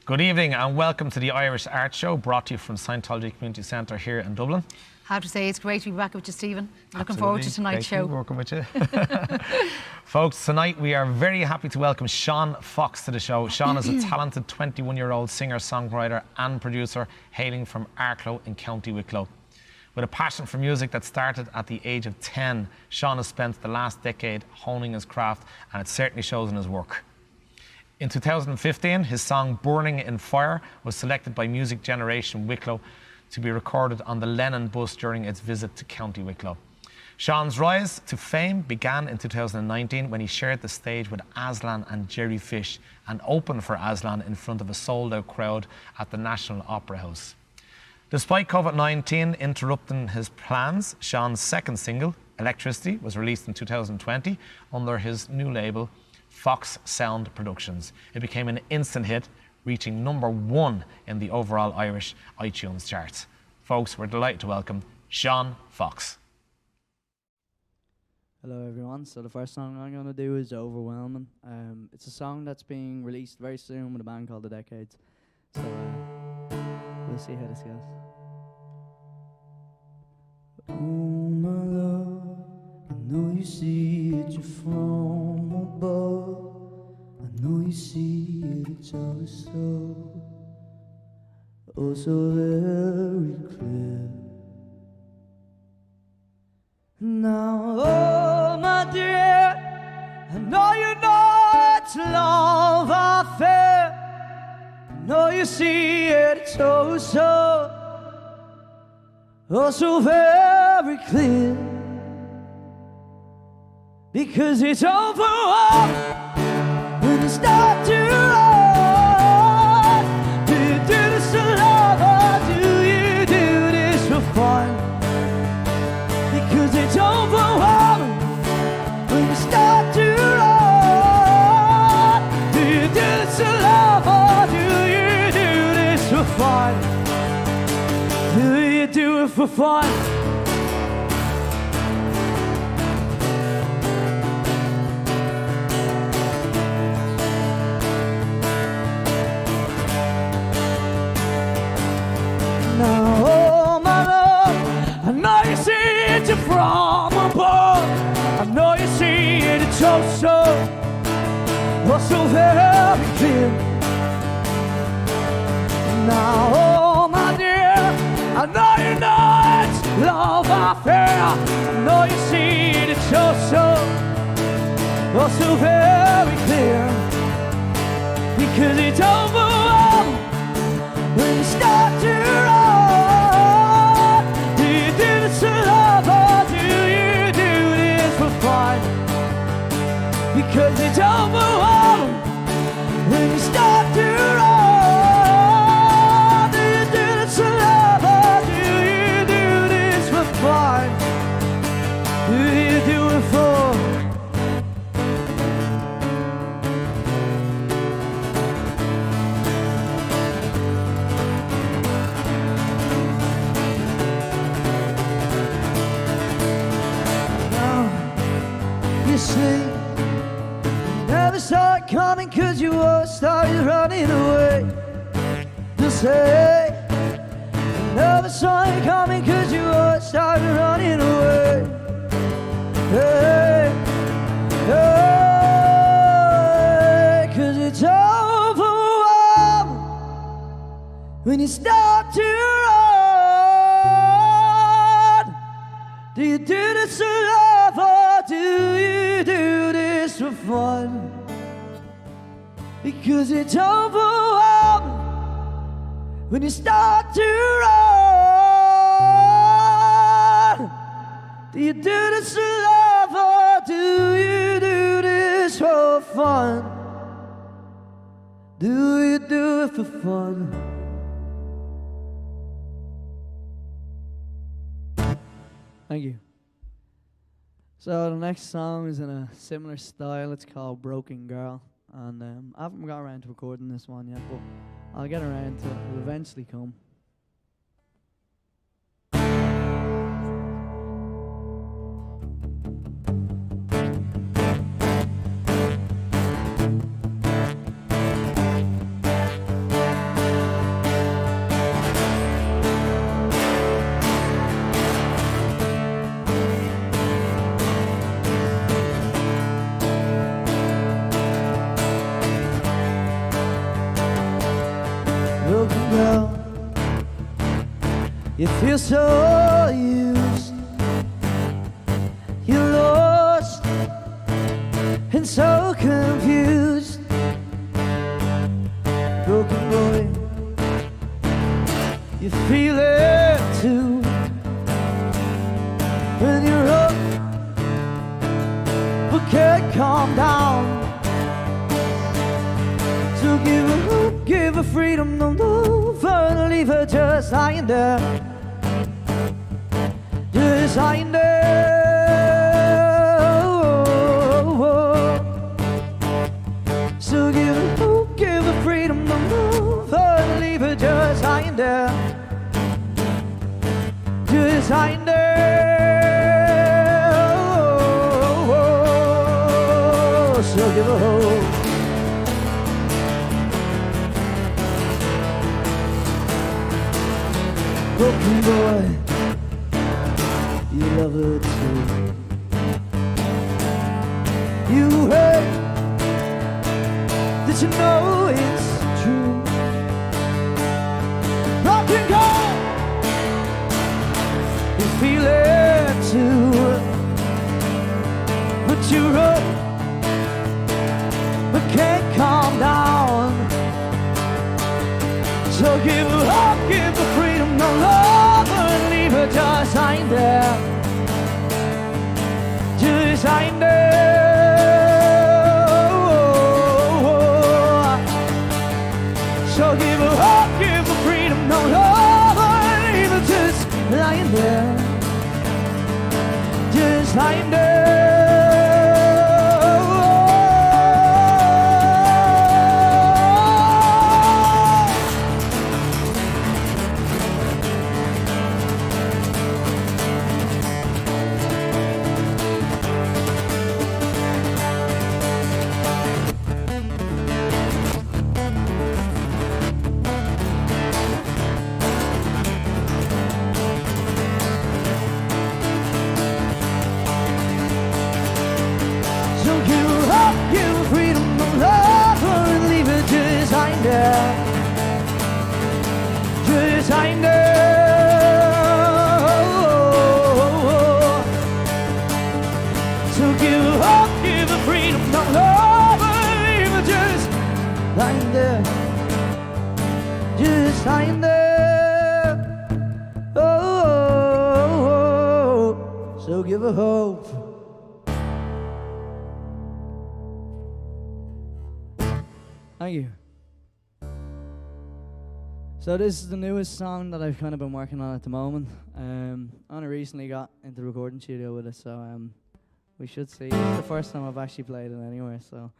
Good evening and welcome to the Irish Art Show, brought to you from Scientology Community Centre here in Dublin. I have to say it's great to be back with you, Stephen. Looking forward to tonight's show. Working with you. Folks, tonight we are very happy to welcome Sean Fox to the show. Sean is a talented 21-year-old singer-songwriter and producer hailing from Arklow in County Wicklow. With a passion for music that started at the age of 10, Sean has spent the last decade honing his craft, and it certainly shows in his work. In 2015, his song Burning in Fire was selected by Music Generation Wicklow to be recorded on the Lennon bus during its visit to County Wicklow. Sean's rise to fame began in 2019 when he shared the stage with Aslan and Jerry Fish and opened for Aslan in front of a sold-out crowd at the National Opera House. Despite COVID-19 interrupting his plans, Sean's second single, Electricity, was released in 2020 under his new label, Fox Sound Productions. It became an instant hit, reaching #1 in the overall Irish iTunes charts. Folks, we're delighted to welcome Sean Fox. Hello everyone, so the first song I'm going to do is Overwhelming. It's a song that's being released very soon with a band called The Decades. So we'll see how this goes. Oh my love, I know you see it from above. I know you see it, it's all so, oh so very clear. Now, oh my dear, I know you know it's love affair. I know you see it, it's oh so very clear. Because it's overwhelming when you start to run. Do you do this to love or do you do this for fun? Because it's overwhelming when you start to run. Do you do this to love or do you do this for fun? Do you do it for fun? Now, oh my love, I know you see it from above. I know you see it, it's so very clear. Now, oh my dear, I know you know it's love affair. I know you see it, it's so very clear. Because it's overwhelming when you start to run. Do you do this to love or do you do this for fun? Because it's overwhelming when you start to run. Do you do this to love or do you do this for fun? Do you do it for? You never saw it coming cause you always started running away. You say you never saw it coming cause you always started running away. Hey, hey, cause it's overwhelming when you start to run. Do you do this to love or do you do this for fun? Because it's overwhelming when you start to run. Do you do this to love or do you do this for fun? Do you do it for fun? Thank you. So the next song is in a similar style. It's called Broken Girl. And I haven't got around to recording this one yet, but I'll get around to it. It'll eventually come. feel so used, you're lost and so confused. Broken boy, you feel it too. When you're up but can't calm down. So give her freedom, no love her, leave her just lying there. Just lying there. So give her freedom, no love her, leave her just lying there. Just lying there. So give her hope. Broken boy, you love her too. You hurt, did you know it's true? Broken girl, you feel it too. But you're up, but can't calm down. So give her up, give her freedom, no love her, leave her just lying there. Just lying there. So give her up, give her freedom, no love her, leave her just lying there. Just lying there. Just lying there. So give her up, give her freedom, no love her, leave her just lying there. Just lying there. Oh, so give her hope. Thank you. So this is the newest song that I've kind of been working on at the moment. I only recently got into the recording studio with it, so we should see. It's the first time I've actually played it anywhere, so.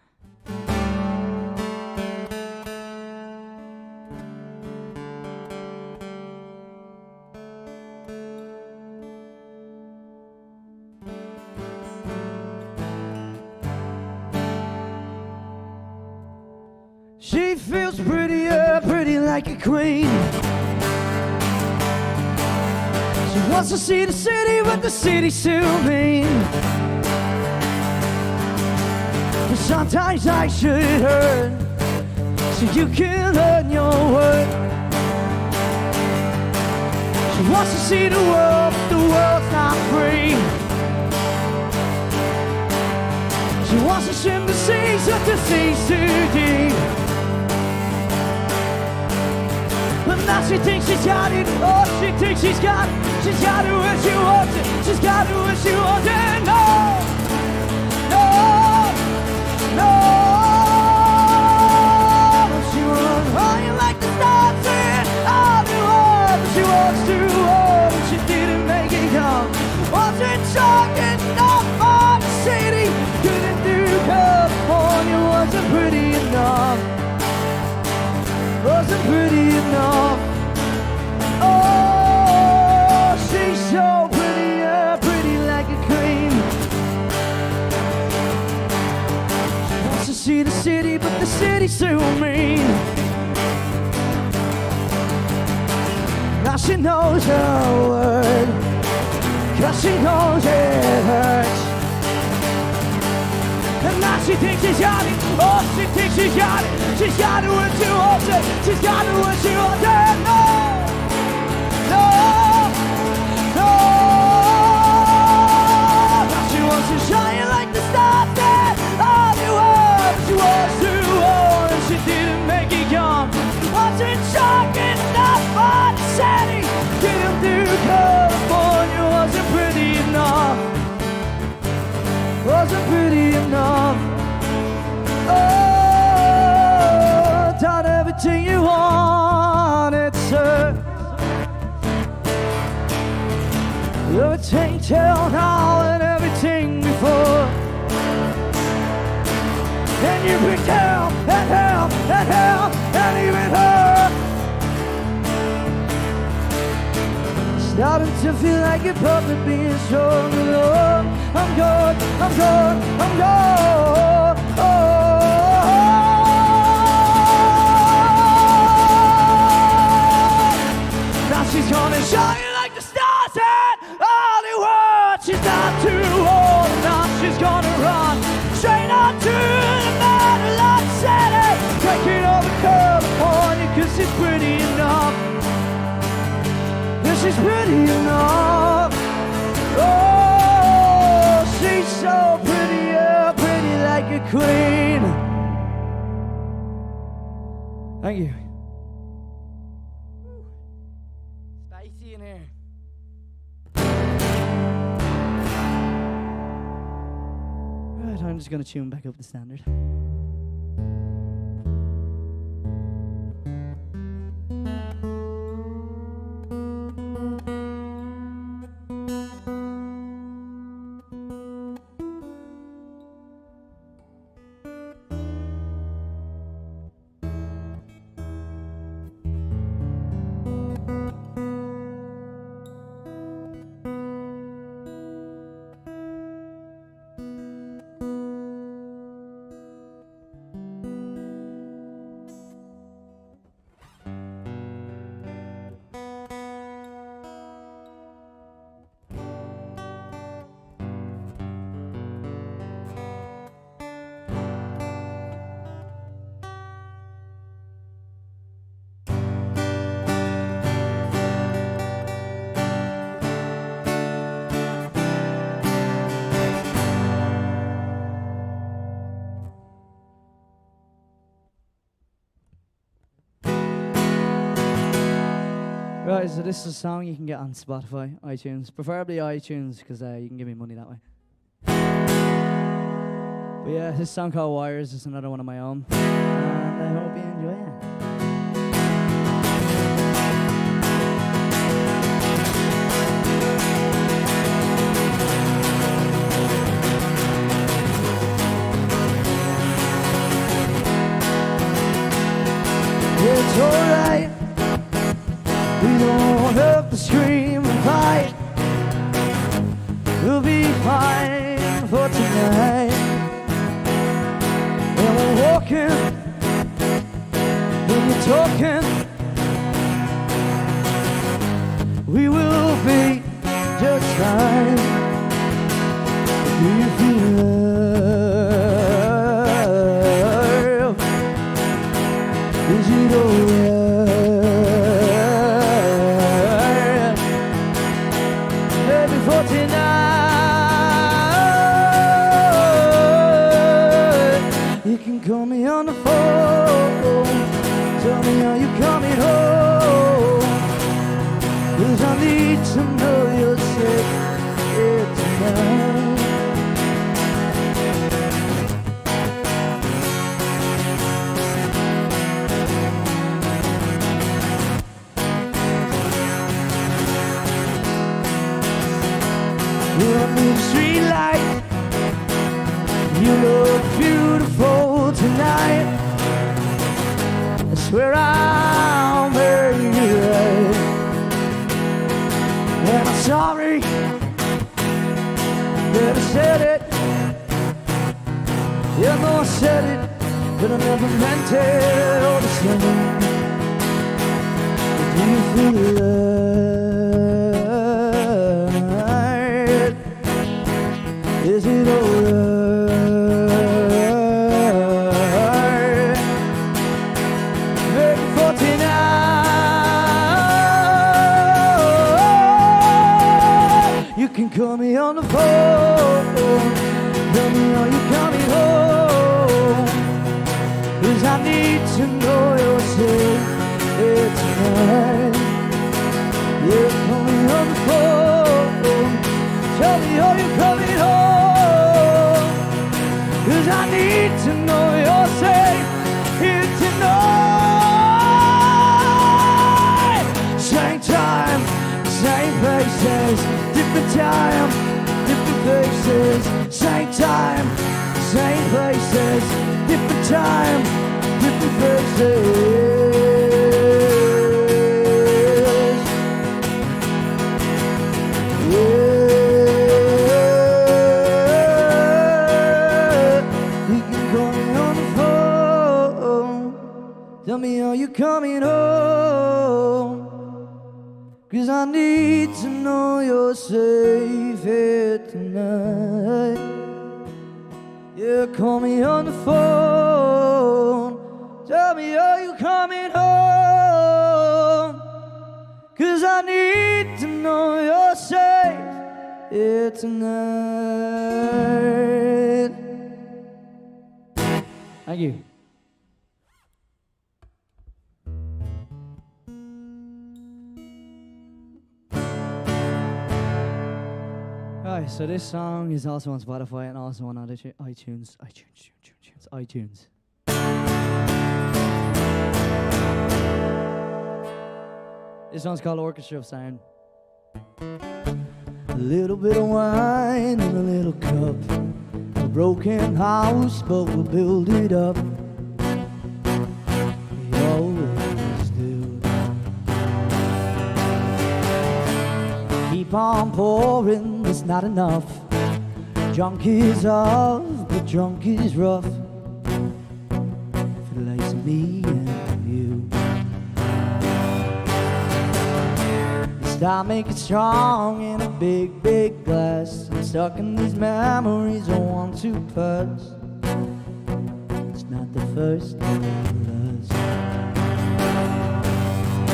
She feels prettier, pretty like a queen. She wants to see the city, but the city's too mean. But sometimes I should hurt, so you can learn your worth. She wants to see the world, but the world's not free. She wants to swim the seas, but the sea's too deep. But now she thinks she's got it, oh, she thinks she's got it. She's got it when she wants it, she's got it when she wants it. No, no, no. She runs high like the stars in Hollywood. She wants to hold, but she didn't make it come. Wasn't strong enough for the city, couldn't do California, wasn't pretty enough. Wasn't pretty enough. Oh, she's so pretty, yeah, pretty like a queen. She wants to see the city, but the city's too mean. Now she knows her word, 'cause she knows it hurts. And now she thinks she's got it, oh, she thinks she's got it. She's got it when she wants it, she's got it when she wants it. No, no, Can't tell now and everything before. And you picked hell and hell and hell and even her. Starting to feel like a puppet being strung along. I'm gone, I'm gone, I'm gone. Oh. Now she's gonna shine like the stars at Hollywood. She's not too old. Now she's gonna run straight on to the middle of the city, breaking all the curb on you 'cause she's pretty enough. She's pretty enough. Oh, she's so pretty, yeah, pretty like a queen. Thank you. Spicy in here. Right, I'm just gonna tune back up the standard. Right, so this is a song you can get on Spotify, iTunes, preferably iTunes because you can give me money that way. But yeah, this song called Wires is another one of my own, and I hope you enjoy it. It's alright. We don't have to scream and fight. We'll be fine for tonight. And we're walking, when we're talking, we will be just fine. Do you feel love? Is it alright? Call me on the phone, tell me how you coming home, 'cause I need to know you're safe here tonight. You're under the street light, you look beautiful tonight. I swear I'm very right. And I'm sorry that I said it. Yeah, I know I said it, but I never meant it all the same. Do you feel right? Is it alright? Call me on the phone, tell me how you coming home, 'cause I need to know you're safe here tonight. Yeah, call me on the phone, tell me how you coming home, 'cause I need to know you're safe here tonight. Same time, same places, different time, different faces, same time, same places, different time, different faces. You can call me on the phone. Tell me, are you coming home? 'Cause I need to know you're safe here tonight. Yeah, call me on the phone. Tell me, are you coming home? 'Cause I need to know you're safe here tonight. Thank you. Right, so this song is also on Spotify and also on other iTunes. This song's called Orchestra of Sound. A little bit of wine in a little cup. A broken house, but we'll build it up. We always do. Keep on pouring, it's not enough. Drunk is off, but drunk is rough. For the likes of me and you. Stop making strong in a big, big glass. I'm stuck in these memories I want to pass. It's not the first or the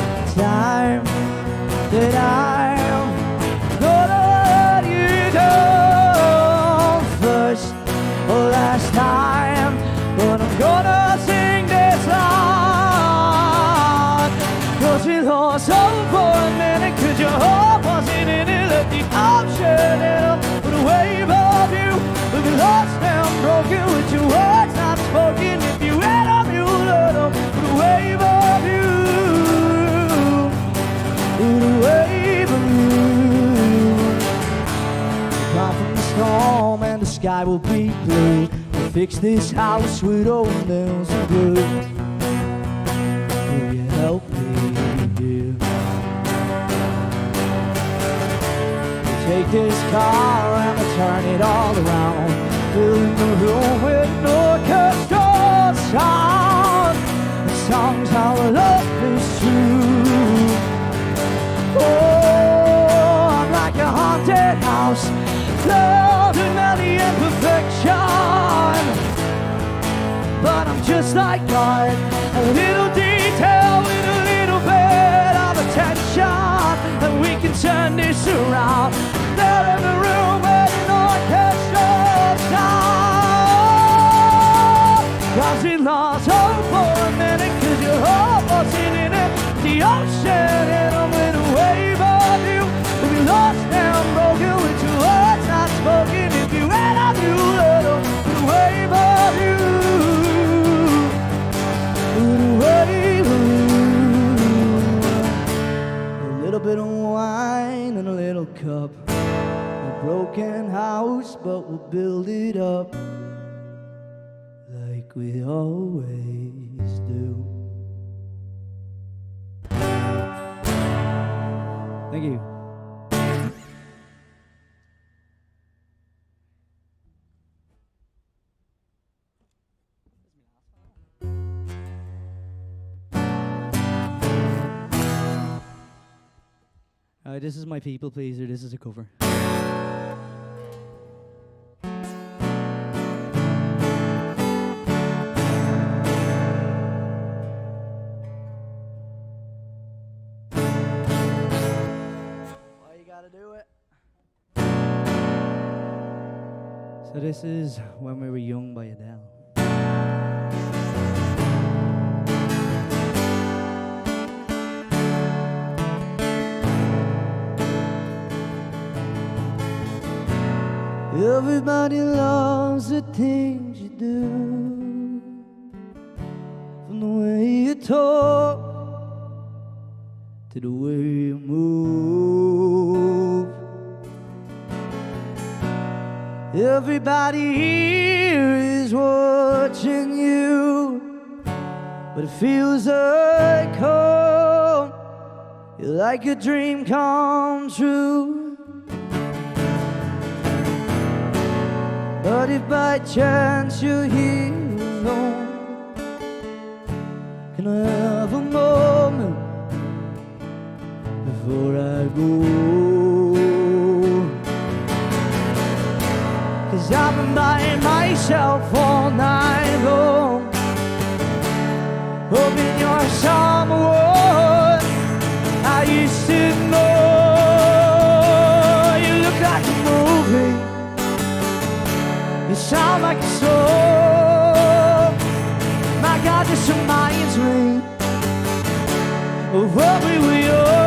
last time that I'm gonna let you go. First or last time, but I'm gonna sing this song. 'Cause we lost hope for a minute, 'cause your heart wasn't in it. Let the ocean in up with a wave of you. We'll be lost and broken with your words not spoken. If you had a mule little with a wave of you, with a wave of you. Come from the storm and the sky will be blue. We'll fix this house with old nails and glue. Will you help me? Take this car and we'll turn it all around. Filling the room with an orchestra sound. The song's how love is true. Oh, I'm like a haunted house, loved in any imperfection. But I'm just like art, a little detail with a little bit of attention. And we can turn this around. There in the room with an orchestra sound. 'Cause we lost hope for a minute, 'cause your heart wasn't in it. The ocean hit 'em with a wave of you. We'll be lost and broken with your words not spoken. If you had a new little with a wave of you, with a wave of you. A little bit of wine in a little cup. A broken house, but we'll build it up like we always do. Thank you. This is my people pleaser. This is a cover. Why you gotta do it? So this is When We Were Young by Adele. Everybody loves the things you do, from the way you talk to the way you move. Everybody here is watching you, but it feels like home, like a dream come true. But if by chance you're here alone, can I have a moment before I go? 'Cause I've been by myself all night long, hoping you're someone I used to know. You look like a movie, you sound like a song. My God, this reminds me of what we were young.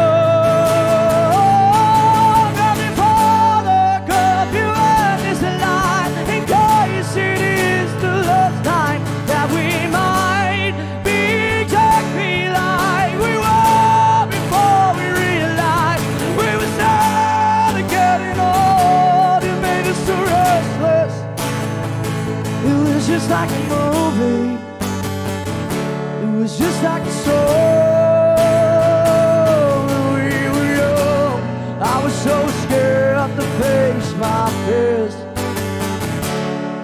Just like a movie, it was just like a song. We were young, I was so scared to face my fears,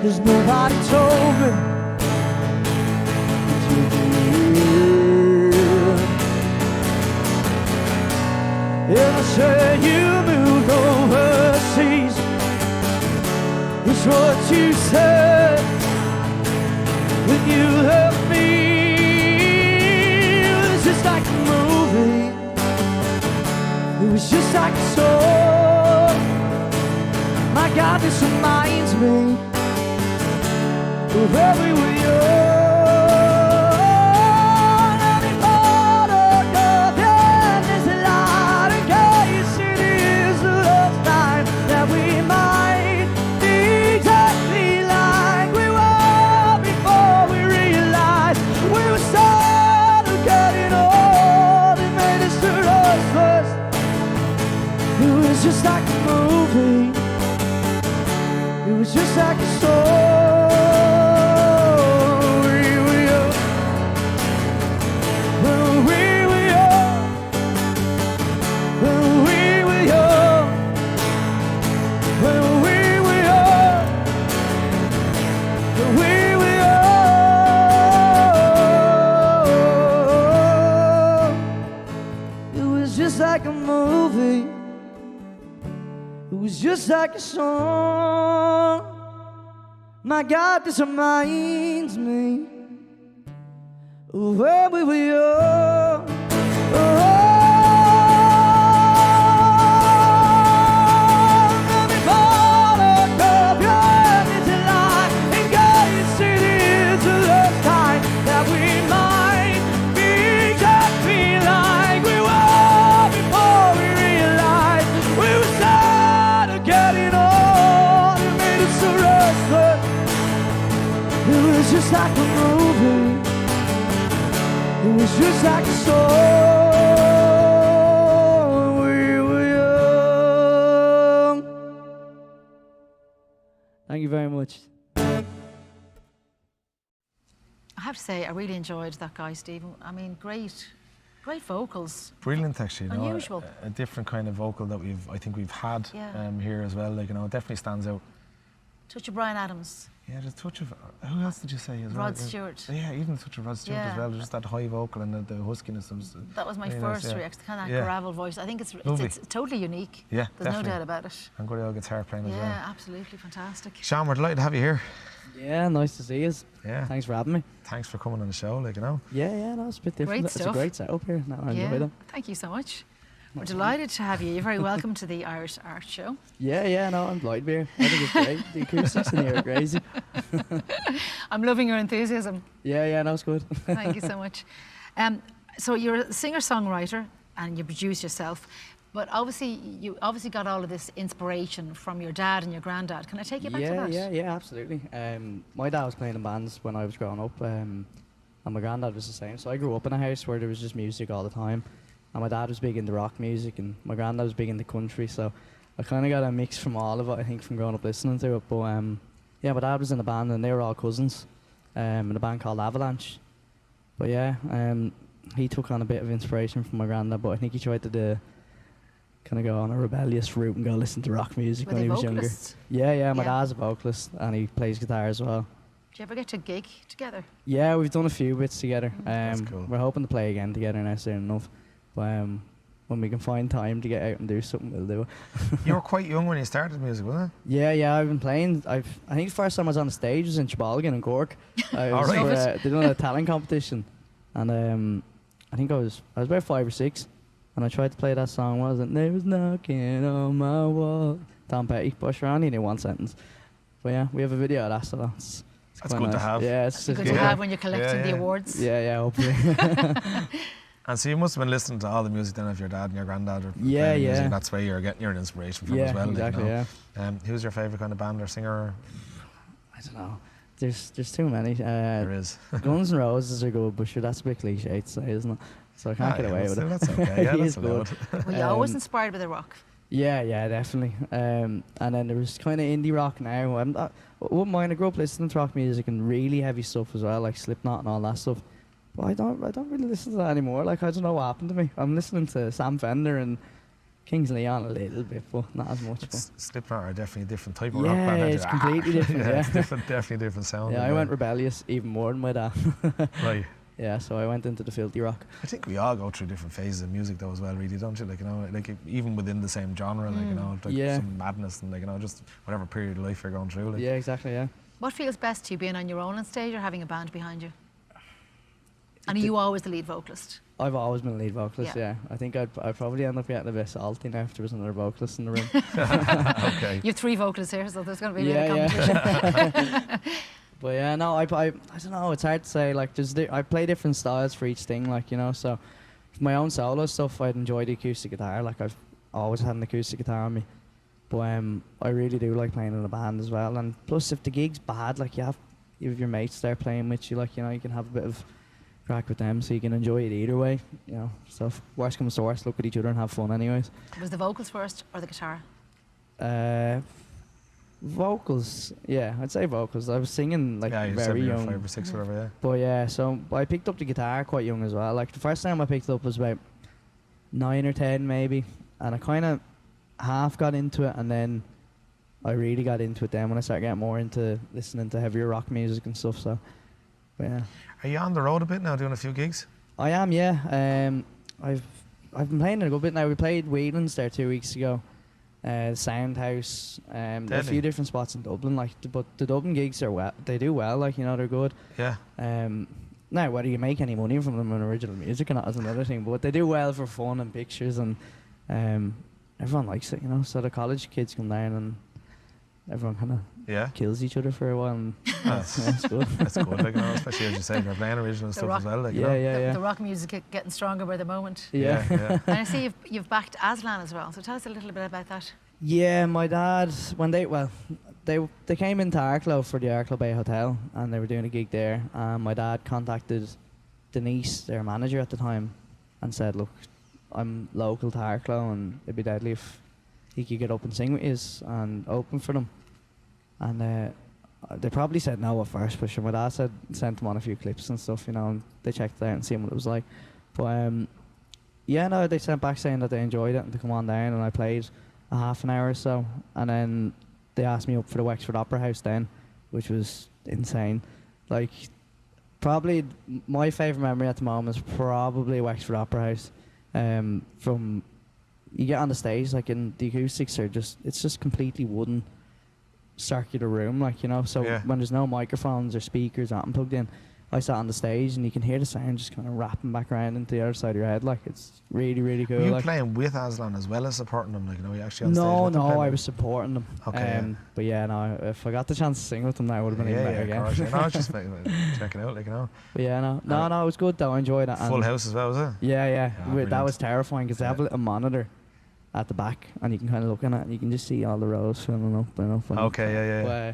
'cause nobody told me that you'd be here. And I said you moved overseas, it's what you said when you left me. It was just like a movie, it was just like a song. My God, this reminds me of where we were young. Every part of heaven is a light, and Kansas City is the last time that we might be exactly like we were before we realized we were sort of getting old. It made us too restless. It was just like a movie, it was just like a song. We were young, when we were young, when we were young, when we were young, when we were young. It was just like a movie, it was just like a song. My God, this reminds me of where we were young. Every part of your head is a lie, and Kansas City is the last time that we might be exactly like we were before we realized we were tired of getting old. It made us so restless. It was just like a movie, it was just like a song. We were young. Thank you very much. I have to say, I really enjoyed that guy, Stephen. I mean, great vocals. Brilliant, actually. You know, Unusual. a different kind of vocal that I think we've had Yeah. here as well. Like, you know, it definitely stands out. Touch of Brian Adams. Yeah, there's a touch of, who else did you say as well? Rod Stewart. Yeah, even a touch of Rod Stewart Yeah. as well. Just that high vocal and the huskiness. That was my really first nice, yeah. reaction, kind of Yeah. gravel voice. I think it's Lovely. totally unique. Yeah, There's definitely. no doubt about it. And good old guitar playing as well. Yeah, absolutely fantastic. Sean, we're delighted to have you here. Yeah, nice to see you. Yeah. Thanks for having me. Thanks for coming on the show, like, you know. Yeah, no, it's a bit different. Great It's a stuff. great setup here. No, I enjoy Yeah, them. thank you so much. We're delighted to have you. You're very welcome to the Irish Art Show. Yeah, no, I'm delighted here. I think it's great. The acoustics in here are crazy. I'm loving your enthusiasm. Yeah, no, it's good. Thank you so much. So you're a singer-songwriter and you produce yourself, but you obviously got all of this inspiration from your dad and your granddad. Can I take you back to that? Yeah, absolutely. My dad was playing in bands when I was growing up, and my granddad was the same. So I grew up in a house where there was just music all the time. And my dad was big into rock music, and my granddad was big into country. So I kind of got a mix from all of it, I think, from growing up listening to it. But yeah, my dad was in a band and they were all cousins in a band called Avalanche. But yeah, he took on a bit of inspiration from my granddad, but I think he tried to kind of go on a rebellious route and go listen to rock music when he was younger. Yeah, my dad's a vocalist and he plays guitar as well. Did you ever get to gig together? Yeah, we've done a few bits together. That's cool. We're hoping to play again together now soon enough. But when we can find time to get out and do something, we'll do it. You were quite young when you started music, wasn't it? Yeah, I've been playing. I think the first time I was on the stage was in Chebalgan in Cork. I was they done a talent competition, and I think I was about 5 or 6, and I tried to play that song. Was it? There was knocking on my wall. Tom Petty, but sure, I only knew one sentence. But yeah, we have a video of that, so that's good nice to have. Yeah, it's good to have when you're collecting the awards. Yeah, hopefully. And so you must have been listening to all the music then of your dad and your granddad or Yeah. music. That's where you're getting your inspiration from as well. Exactly, like, you know. Who's your favourite kind of band or singer? I don't know. There's too many. There is. Guns N' Roses are good, but sure, that's a bit cliche to say, isn't it? So I can't get away with it. That's okay. Yeah, that's good. Were you always inspired by the rock? Yeah, definitely. And then there was kind of indie rock now. I wouldn't mind. I grew up listening to rock music and really heavy stuff as well, like Slipknot and all that stuff. But I don't really listen to that anymore. Like, I don't know what happened to me. I'm listening to Sam Fender and Kings of Leon a little bit, but not as much. Slipknot are definitely a different type of rock band. Yeah, it's completely different. Yeah, it's definitely different sound. Yeah, I went rebellious even more than my dad. Right. Yeah, so I went into the filthy rock. I think we all go through different phases of music though as well, really, don't you? Like, you know, like even within the same genre, like, you know, like some madness and, like, you know, just whatever period of life you're going through. Like. Yeah, exactly, yeah. What feels best to you, being on your own on stage or having a band behind you? And are you always the lead vocalist? I've always been a lead vocalist, yeah. I think I'd probably end up getting a bit salty now if there was another vocalist in the room. Okay. You have 3 vocalists here, so there's going to be a bit of competition. But yeah, no, I don't know, it's hard to say. Like, I play different styles for each thing, like, you know, so for my own solo stuff, I'd enjoy the acoustic guitar. Like, I've always had an acoustic guitar on me. But I really do like playing in a band as well. And plus, if the gig's bad, like, you have your mates there playing with you, like, you know, you can have a bit of crack with them, so you can enjoy it either way, you know. So if worst comes to worst, look at each other and have fun anyways. Was the vocals first or the guitar? Vocals, yeah, I'd say vocals. I was singing like very young. 5 or 6 or whatever, yeah. But yeah, so I picked up the guitar quite young as well. Like, the first time I picked it up was about 9 or 10 maybe, and I kind of half got into it, and then I really got into it then when I started getting more into listening to heavier rock music and stuff. So, but yeah. Are you on the road a bit now, doing a few gigs? I am, yeah. I've been playing it a good bit now. We played Whelan's there 2 weeks ago. Soundhouse, a few different spots in Dublin, like, but the Dublin gigs they do well, like, you know, they're good. Yeah. Now, whether you make any money from them in original music or not is another thing, but they do well for fun and pictures, and everyone likes it, you know. So the college kids come down and everyone kind of kills each other for a while, and it's good. That's good, like, you know, especially as you say, you're playing original stuff as well, like, you know. The rock music getting stronger by the moment. Yeah. And I see you've backed Aslan as well, so tell us a little bit about that. Yeah, my dad, when they came into Arklow for the Arklow Bay Hotel, and they were doing a gig there, and my dad contacted Denise, their manager at the time, and said, look, I'm local to Arklow, and it'd be deadly if he could get up and sing with us and open for them. And they probably said no at first, but sure, my dad sent them on a few clips and stuff, you know, and they checked it out and seen what it was like. But yeah, no, they sent back saying that they enjoyed it and to come on down, and I played a half an hour or so, and then they asked me up for the Wexford Opera House then, which was insane. Like, probably my favourite memory at the moment is probably Wexford Opera House. From you get on the stage, like, and the acoustics are it's just completely wooden circular room, like, you know, so when there's no microphones or speakers or anything plugged in, I sat on the stage and you can hear the sound just kind of wrapping back around into the other side of your head, like, it's really, really cool. Were you like, playing with Aslan as well as supporting them, like, you know, you actually on stage with them? No, I was supporting them. Okay. But yeah, no, if I got the chance to sing with them now, it would have been even better again. Course, no, I was just checking out, like, you know. But yeah, no, it was good though, I enjoyed it. Full house as well, was it? Yeah, that was terrifying because they have a little monitor at the back, and you can kind of look in it and you can just see all the rows filling up and up. Okay, yeah.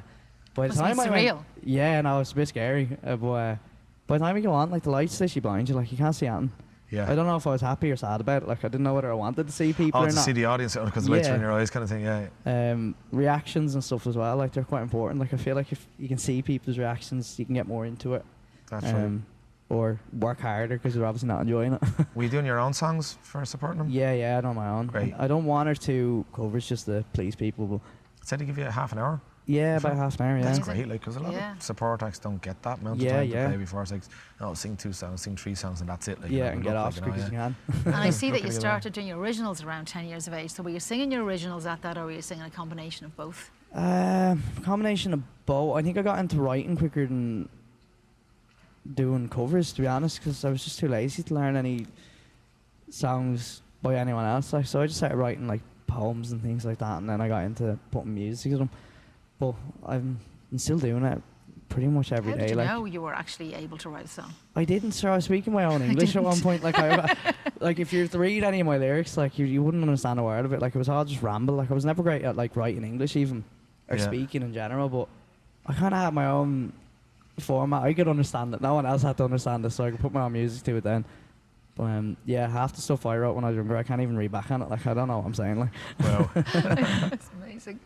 By the time it's a bit scary. But by the time you go on, like, the lights literally blind you, like, you can't see anything. Yeah. I don't know if I was happy or sad about it. Like, I didn't know whether I wanted to see people or to not. see the audience because the lights are in your eyes kind of thing, yeah. Reactions and stuff as well, like, they're quite important. Like, I feel like if you can see people's reactions, you can get more into it. That's right. Or work harder because you're obviously not enjoying it. Were you doing your own songs for supporting them? Yeah, I done my own. Great. I done 1 or 2 covers just to please people. But Said they give you a half an hour? yeah, about half an hour, yeah. That's Amazing. great, like, because a lot of support acts don't get that amount of Yeah, time to yeah. play before. It's like, no, sing 2 songs, sing 3 songs, and that's it. Like, Yeah, you know, and good get luck, off as like, quick as you can. And I see that you Luckily, started doing your originals around 10 years of age. So were you singing your originals at that, or were you singing a combination of both? Combination of both. I think I got into writing quicker than doing covers, to be honest, because I was just too lazy to learn any songs by anyone else. Like, so I just started writing like poems and things like that, and then I got into putting music to them. But I'm still doing it pretty much every How day. did you like, know you were actually able to write a song? I didn't, so I was speaking my own English at one point. Like, like if you were to read any of my lyrics, like you wouldn't understand a word of it. Like, it was all just ramble. Like, I was never great at like writing English even, or speaking in general. But I kind of had my own format. I could understand it. No one else had to understand it, so I could put my own music to it then. But yeah, half the stuff I wrote when I was younger, I can't even read back on it. Like, I don't know what I'm saying. Like, Wow. That's amazing.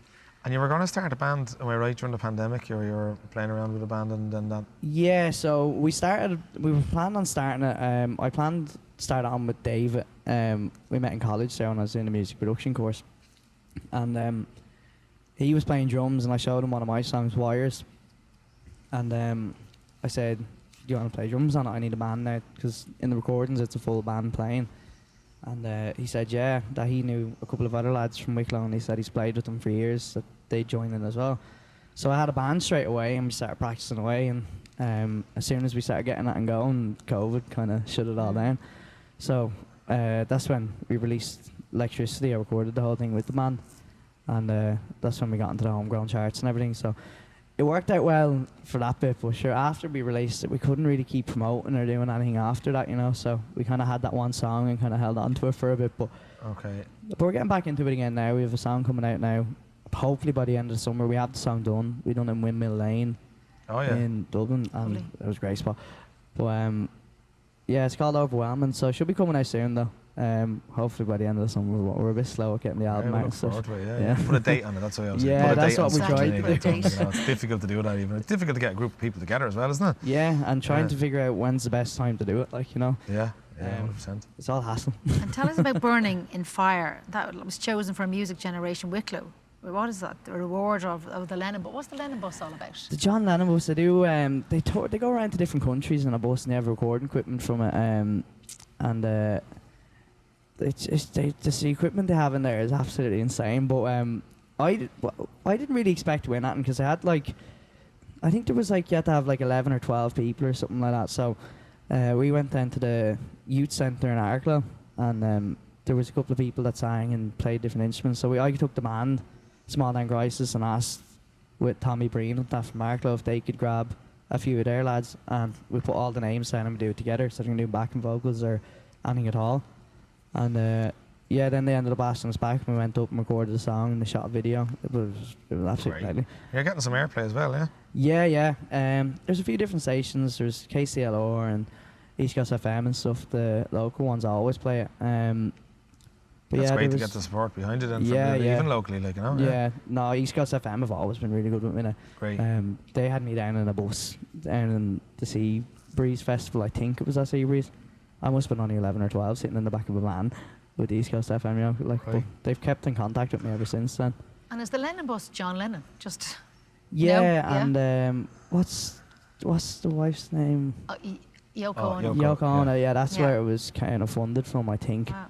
And you were going to start a band, am I right, during the pandemic? You were playing around with a band and then that? yeah, so we were planning on starting it. I planned to start on with David. We met in college there when I was doing a music production course. And he was playing drums, and I showed him one of my songs, Wires. And I said, do you want to play drums on it? I need a band now, because in the recordings it's a full band playing. And he said, yeah, that he knew a couple of other lads from Wicklow, and he said he's played with them for years, that they'd join in as well. So I had a band straight away, and we started practicing away, and as soon as we started getting that and going, COVID kind of shut it all down. So that's when we released Electricity. I recorded the whole thing with the band, and that's when we got into the homegrown charts and everything. So it worked out well for that bit, but sure, after we released it, we couldn't really keep promoting or doing anything after that, you know, so we kind of had that one song and kind of held on to it for a bit, but we're getting back into it again now. We have a song coming out now, hopefully by the end of the summer. We have the song done. We done it in Windmill Lane in Dublin, and it was a great spot. But yeah, it's called Overwhelming, so it should be coming out soon though. Hopefully by the end of the summer. We're a bit slow at getting the album out and stuff. Put a date on it, that's what I was saying. Yeah, put a that's date what on we something, tried to do. you know, it's difficult to do that even. It's difficult to get a group of people together as well, isn't it? Yeah, and trying to figure out when's the best time to do it, like, you know. Yeah, 100%. It's all hassle. And tell us about Burning in Fire. That was chosen for Music Generation Wicklow. What is that? The reward of the Lennon Bus. What's the Lennon Bus all about? The John Lennon Bus, they do, they go around to different countries in a bus, and they have recording equipment from it, and the equipment they have in there is absolutely insane. But I didn't really expect to win that, because I had like, I think there was like, you had to have like 11 or 12 people or something like that. So we went down to the youth centre in Wicklow, and there was a couple of people that sang and played different instruments. So I took the band, Small Town Crisis, and asked with Tommy Breen and that from Wicklow if they could grab a few of their lads, and we put all the names down and we do it together, so they can do backing vocals or anything at all. And yeah, then they ended up asking us back, and we went up and recorded a song and they shot a video. It was absolutely lovely. You're getting some airplay as well, yeah? Yeah. There's a few different stations. There's KCLR and East Coast FM and stuff. The local ones always play it. But that's yeah, great to get the support behind it, and even locally, like, you know. Yeah, no, East Coast FM have always been really good with me. Great. They had me down in a bus down in the Sea Breeze Festival. I think it was at Sea Breeze. I must have been only 11 or 12, sitting in the back of a van with East Coast FM, you know, like, but they've kept in contact with me ever since then. And is the Lennon Bus John Lennon? Just and what's the wife's name? Yoko Ono. Yoko Ono, yeah, that's where it was kind of funded from, I think. Wow.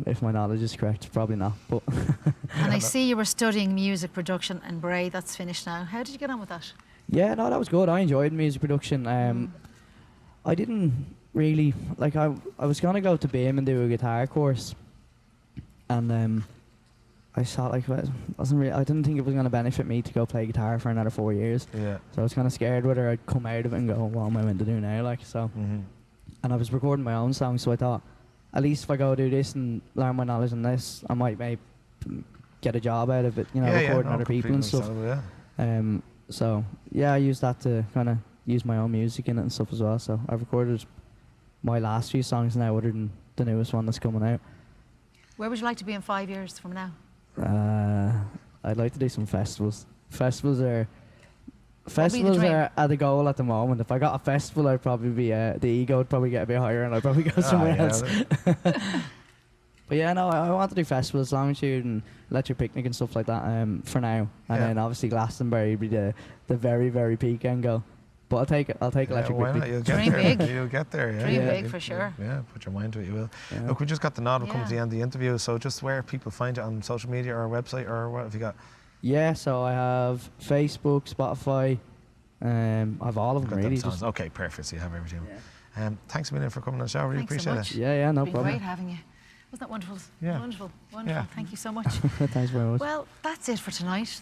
If my knowledge is correct, probably not. But and I see you were studying music production in Bray. That's finished now. How did you get on with that? Yeah, no, that was good. I enjoyed music production. I didn't really like. I was gonna go to BIM and do a guitar course, and I thought like wasn't really. I didn't think it was gonna benefit me to go play guitar for another 4 years. Yeah. So I was kind of scared whether I'd come out of it and go, what am I meant to do now? Like so. And I was recording my own songs, so I thought, at least if I go do this and learn my knowledge on this, I might maybe get a job out of it, you know, recording other people and stuff. So yeah, I used that to kind of use my own music in it and stuff as well. So I've recorded my last few songs now, other than the newest one that's coming out. Where would you like to be in 5 years from now? I'd like to do some festivals. Festivals the are dream? at the goal at the moment. If I got a festival, I'd probably be the ego would probably get a bit higher, and I'd probably go somewhere else. But yeah, no, I want to do festivals, Longitude and Electric Picnic and stuff like that. For now, and then obviously Glastonbury would be the very, very peak end goal. But I'll take Electric why Picnic. not? You'll get Dream there. big. You'll get there. Yeah. Dream Yeah. big for sure. Yeah, put your mind to it. You will. Yeah. Look, we just got the nod. We'll come to the Yeah. end of the interview. So just where people find you on social media or website, or what have you got? Yeah, so I have Facebook, Spotify. I have all of them Got them really. songs. Just, Okay, perfect. So you have everything. Yeah. Thanks a million for coming on the show. Really Thanks so appreciate much. it. yeah, no It's been problem. great having you. Wasn't that wonderful? Yeah. Wonderful. Yeah. Thank you so much. Thanks very much. Well, that's it for tonight.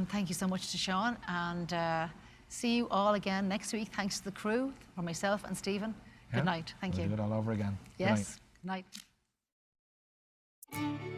Thank you so much to Sean, and see you all again next week. Thanks to the crew, for myself and Stephen. Yeah. Good night. Thank We'll you. do it all over again. Good night. Yes. Good night.